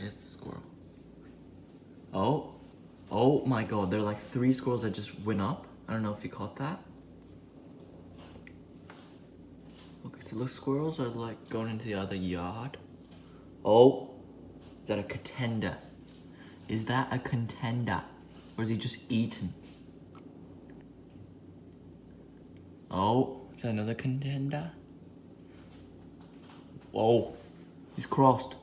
There's the squirrel. Oh. Oh my god, there are like 3 squirrels that just went up. I don't know if you caught that. Okay, so the squirrels are like going into the other yard. Oh, is that a contender? Is that a contender? Or is he just eating? Oh, is that another contender? Whoa, he's crossed.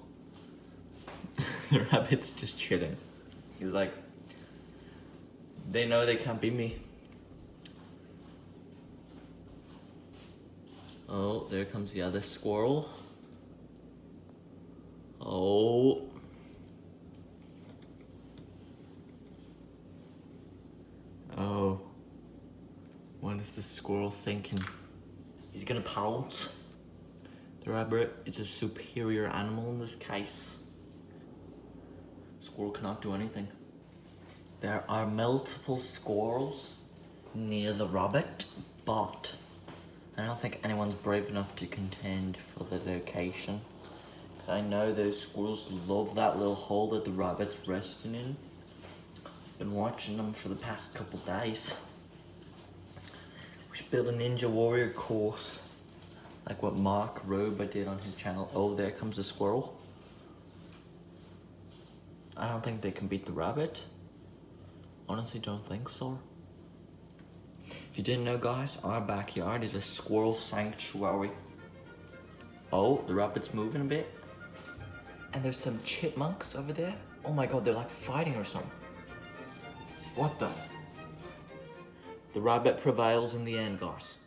The rabbit's just chilling. He's like, they know they can't beat me. Oh, there comes the other squirrel. Oh. Oh. What is the squirrel thinking? He's gonna pounce. The rabbit is a superior animal in this case. Squirrel cannot do anything. There are multiple squirrels near the rabbit, but I don't think anyone's brave enough to contend for the location. Cause I know those squirrels love that little hole that the rabbit's resting in. Been watching them for the past couple days. We should build a Ninja Warrior course, like what Mark Rober did on his channel. Oh, there comes a squirrel. I don't think they can beat the rabbit. Honestly, don't think so. If you didn't know, guys, our backyard is a squirrel sanctuary. Oh, the rabbit's moving a bit. And there's some chipmunks over there. Oh my god, they're like fighting or something. What the? The rabbit prevails in the end, guys.